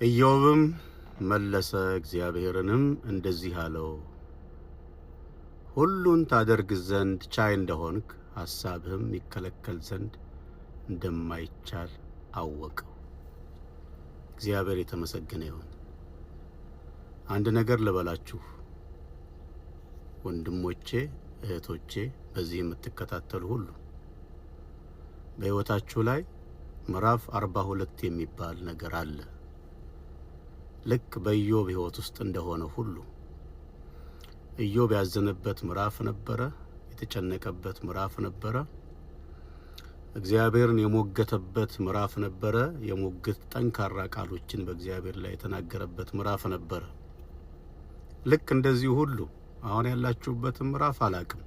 ኢዮብም መለሰ እግዚአብሔርንም እንደዚህ አለው፣ ሁሉን ታደርግ ዘንድ ቻይ እንደሆንክ ሐሳብህም ይከለከል ዘንድ እንደማይቻል አወቅሁ። እግዚአብሔር የተመሰገነ ይሁን። አንድ ነገር ልበላችሁ ወንድሞቼ፣ እህቶቼ፣ በዚህ የምትከታተሉ ሁሉ በሕይወታችሁ ላይ ምዕራፍ 42 የሚባል ነገር አለ። ልክ በኢዮብ ሕይወት ውስጥ እንደሆነ ሁሉ ኢዮብ ያዘነበት ምዕራፍ ነበረ፣ የተጨነቀበት ምዕራፍ ነበረ፣ እግዚአብሔርን የሞገተበት ምዕራፍ ነበረ፣ የሞገት ጠንካራ ቃሎችን በእግዚአብሔር ላይ የተናገረበት ምዕራፍ ነበረ። ልክ እንደዚህ ሁሉ አሁን ያላችሁበት ምዕራፍ አላቅም፣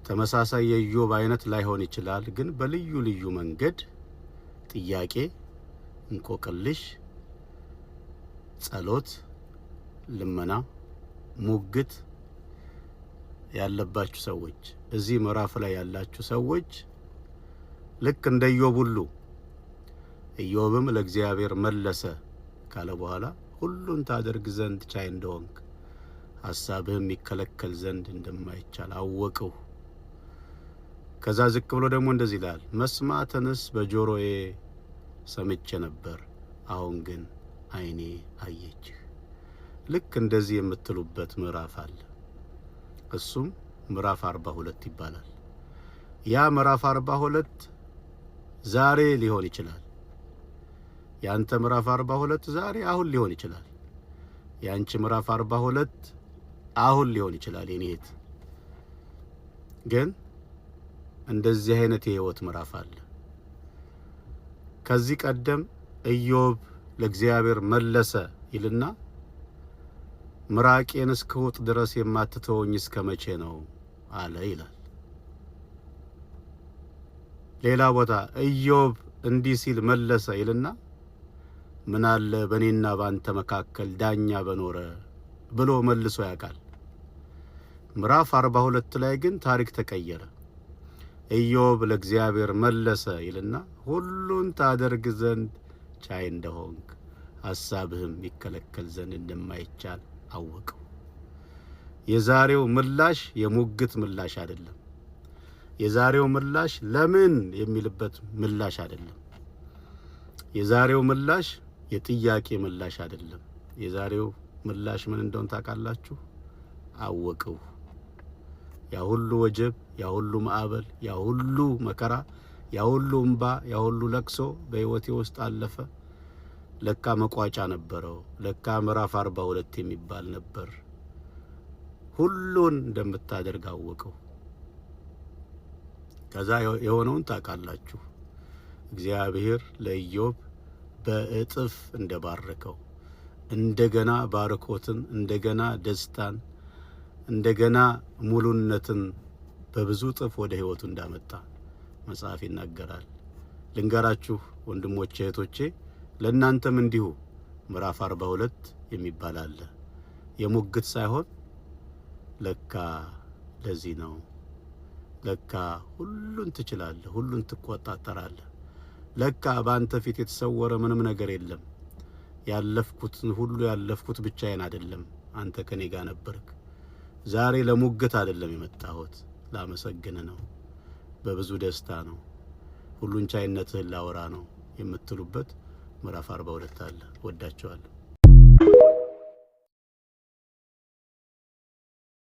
ተመሳሳይ የኢዮብ አይነት ላይሆን ይችላል፣ ግን በልዩ ልዩ መንገድ ጥያቄ፣ እንቆቅልሽ፣ ጸሎት፣ ልመና፣ ሙግት ያለባችሁ ሰዎች፣ እዚህ ምዕራፍ ላይ ያላችሁ ሰዎች ልክ እንደ ኢዮብ ሁሉ ኢዮብም ለእግዚአብሔር መለሰ ካለ በኋላ ሁሉን ታደርግ ዘንድ ቻይ እንደሆንክ ሐሳብህም ይከለከል ዘንድ እንደማይቻል አወቅሁ። ከዛ ዝቅ ብሎ ደግሞ እንደዚህ ይላል፣ መስማትንስ በጆሮዬ ሰምቼ ነበር፣ አሁን ግን ዓይኔ አየችህ። ልክ እንደዚህ የምትሉበት ምዕራፍ አለ። እሱም ምዕራፍ 42 ይባላል። ያ ምዕራፍ 42 ዛሬ ሊሆን ይችላል። ያንተ ምዕራፍ 42 ዛሬ አሁን ሊሆን ይችላል። ያንቺ ምዕራፍ 42 አሁን ሊሆን ይችላል። የኔት ግን እንደዚህ አይነት የህይወት ምዕራፍ አለ። ከዚህ ቀደም ኢዮብ ለእግዚአብሔር መለሰ ይልና ምራቄን እስክውጥ ድረስ የማትተወኝ እስከ መቼ ነው አለ ይላል። ሌላ ቦታ ኢዮብ እንዲህ ሲል መለሰ ይልና ምን አለ በእኔና ባንተ መካከል ዳኛ በኖረ ብሎ መልሶ ያውቃል። ምዕራፍ 42 ላይ ግን ታሪክ ተቀየረ። ኢዮብ ለእግዚአብሔር መለሰ ይልና ሁሉን ታደርግ ዘንድ ቻይ እንደሆንክ ሐሳብህም ይከለከል ዘንድ እንደማይቻል አወቅሁ። የዛሬው ምላሽ የሙግት ምላሽ አይደለም። የዛሬው ምላሽ ለምን የሚልበት ምላሽ አይደለም። የዛሬው ምላሽ የጥያቄ ምላሽ አይደለም። የዛሬው ምላሽ ምን እንደሆነ ታውቃላችሁ? አወቅሁ። ያ ሁሉ ወጀብ፣ ያ ሁሉ ማዕበል፣ ያ ሁሉ መከራ፣ ያ ሁሉ እንባ፣ ያ ሁሉ ለቅሶ በሕይወቴ ውስጥ አለፈ። ለካ መቋጫ ነበረው። ለካ ምዕራፍ 42 የሚባል ነበር። ሁሉን እንደምታደርግ አወቅሁ። ከዛ የሆነውን ታውቃላችሁ። እግዚአብሔር ለኢዮብ በእጥፍ እንደባረከው፣ እንደገና ባርኮትን፣ እንደገና ደስታን፣ እንደገና ሙሉነትን በብዙ እጥፍ ወደ ሕይወቱ እንዳመጣ መጽሐፍ ይናገራል። ልንገራችሁ ወንድሞቼ፣ እህቶቼ፣ ለእናንተም እንዲሁ ምዕራፍ 42 የሚባል አለ። የሙግት ሳይሆን ለካ ለዚህ ነው። ለካ ሁሉን ትችላለህ፣ ሁሉን ትቆጣጠራለህ። ለካ በአንተ ፊት የተሰወረ ምንም ነገር የለም። ያለፍኩትን ሁሉ ያለፍኩት ብቻዬን አይደለም፣ አንተ ከኔ ጋር ነበርክ። ዛሬ ለሙግት አይደለም የመጣሁት፣ ላመሰግን ነው። በብዙ ደስታ ነው፣ ሁሉን ቻይነትህን ላወራ ነው የምትሉበት ምዕራፍ 42 አለ። ወዳችኋለሁ።